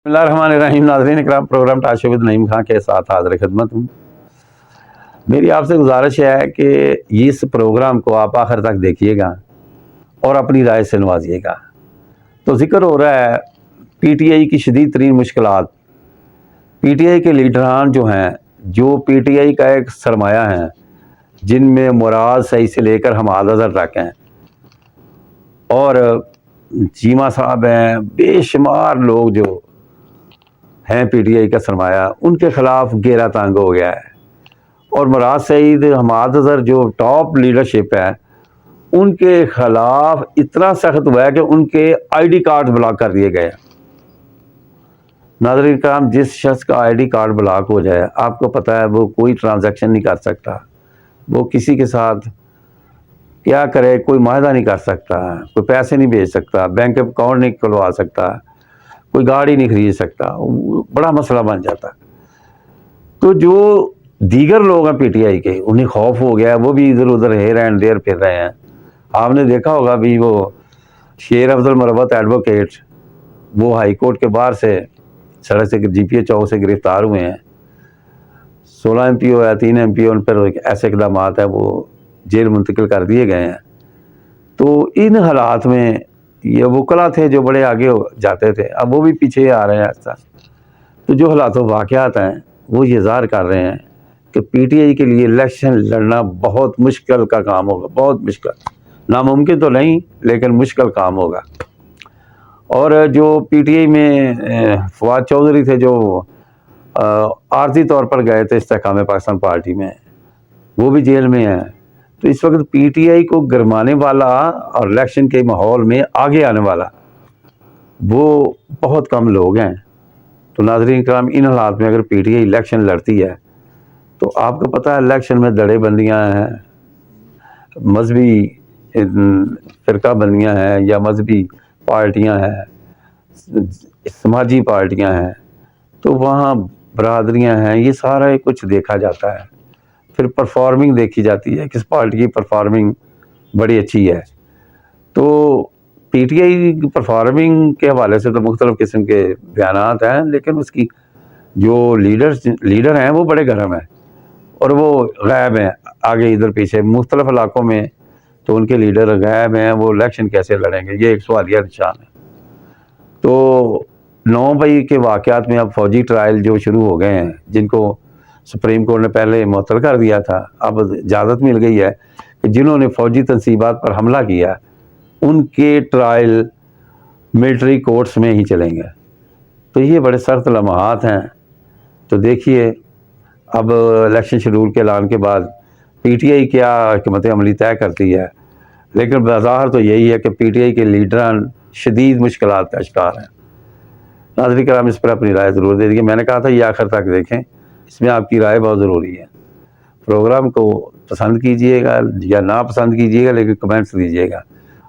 بسم اللہ الرحمن الرحیم۔ ناظرین اکرام، پروگرام ٹاک شو ود نعیم خان کے ساتھ حاضر خدمت ہوں۔ میری آپ سے گزارش ہے کہ اس پروگرام کو آپ آخر تک دیکھیے گا اور اپنی رائے سے نوازیے گا۔ تو ذکر ہو رہا ہے پی ٹی آئی کی شدید ترین مشکلات۔ پی ٹی آئی کے لیڈران جو ہیں، جو پی ٹی آئی کا ایک سرمایہ ہیں، جن میں مراد صحیح سے لے کر حماد اظہر تک ہیں، اور چیمہ صاحب ہیں، بے شمار لوگ جو ہیں پی ٹی آئی کا سرمایہ، ان کے خلاف گھیرا تنگ ہو گیا ہے۔ اور مراد سعید، حماد اظہر جو ٹاپ لیڈرشپ ہے، ان کے خلاف اتنا سخت ہوا ہے کہ ان کے آئی ڈی کارڈ بلاک کر دیے گئے۔ ناظرین کرام، جس شخص کا آئی ڈی کارڈ بلاک ہو جائے، آپ کو پتہ ہے وہ کوئی ٹرانزیکشن نہیں کر سکتا، وہ کسی کے ساتھ کیا کرے، کوئی معاہدہ نہیں کر سکتا، کوئی پیسے نہیں بھیج سکتا، بینک اکاؤنٹ نہیں کھلوا سکتا، کوئی گاڑی نہیں خرید سکتا، بڑا مسئلہ بن جاتا۔ تو جو دیگر لوگ ہیں پی ٹی آئی کے، انہیں خوف ہو گیا ہے، وہ بھی ادھر ادھر ہیر اینڈ دیر پھر رہے ہیں۔ آپ نے دیکھا ہوگا بھی وہ شیر افضل مروت ایڈوکیٹ، وہ ہائی کورٹ کے باہر سے سڑک سے جی پی ایچ چوک سے گرفتار ہوئے ہیں۔ 16 ایم پی او ہے، 3 ایم پی او، ان پر ایسے اقدامات ہیں، وہ جیل منتقل کر دیے گئے ہیں۔ تو ان حالات میں یہ وکلا تھے جو بڑے آگے جاتے تھے، اب وہ بھی پیچھے آ رہے ہیں ایسا۔ تو جو حالات و واقعات ہیں وہ یہ ظاہر کر رہے ہیں کہ پی ٹی آئی کے لیے الیکشن لڑنا بہت مشکل کا کام ہوگا، بہت مشکل، ناممکن تو نہیں لیکن مشکل کام ہوگا۔ اور جو پی ٹی آئی میں فواد چودھری تھے، جو عارضی طور پر گئے تھے استحکام پاکستان پارٹی میں، وہ بھی جیل میں ہیں۔ تو اس وقت پی ٹی آئی کو گرمانے والا اور الیکشن کے ماحول میں آگے آنے والا وہ بہت کم لوگ ہیں۔ تو ناظرین کرام، ان حالات میں اگر پی ٹی آئی الیکشن لڑتی ہے تو آپ کو پتہ ہے الیکشن میں دڑے بندیاں ہیں، مذہبی فرقہ بندیاں ہیں، یا مذہبی پارٹیاں ہیں، سماجی پارٹیاں ہیں، تو وہاں برادریاں ہیں، یہ سارا کچھ دیکھا جاتا ہے۔ پھر پرفارمنگ دیکھی جاتی ہے، کس پارٹی کی پرفارمنگ بڑی اچھی ہے۔ تو پی ٹی آئی کی پرفارمنگ کے حوالے سے تو مختلف قسم کے بیانات ہیں، لیکن اس کی جو لیڈر ہیں وہ بڑے گرم ہیں اور وہ غائب ہیں، آگے ادھر پیچھے مختلف علاقوں میں تو ان کے لیڈر غائب ہیں، وہ الیکشن کیسے لڑیں گے، یہ ایک سوالیہ نشان ہے۔ تو 9 مئی کے واقعات میں اب فوجی ٹرائل جو شروع ہو گئے ہیں، جن کو سپریم کورٹ نے پہلے معطل کر دیا تھا، اب اجازت مل گئی ہے کہ جنہوں نے فوجی تنصیبات پر حملہ کیا ان کے ٹرائل ملٹری کورٹس میں ہی چلیں گے۔ تو یہ بڑے سخت لمحات ہیں۔ تو دیکھیے اب الیکشن شیڈول کے اعلان کے بعد پی ٹی آئی کیا حکمت عملی طے کرتی ہے، لیکن بظاہر تو یہی ہے کہ پی ٹی آئی کے لیڈران شدید مشکلات کا شکار ہیں۔ ناظرین کرام، اس پر اپنی رائے ضرور دے دیجیے۔ میں نے کہا تھا یہ آخر تک دیکھیں، اس میں آپ کی رائے بہت ضروری ہے۔ پروگرام کو پسند کیجئے گا یا نا پسند کیجئے گا، لیکن کمنٹس دیجئے گا،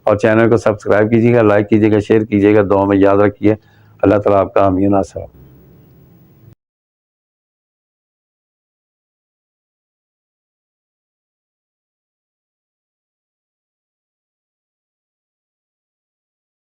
اور چینل کو سبسکرائب کیجئے گا، لائک کیجئے گا، شیئر کیجئے گا، دعاؤں میں یاد رکھیے۔ اللہ تعالیٰ آپ کا حامی و ناصر ہو۔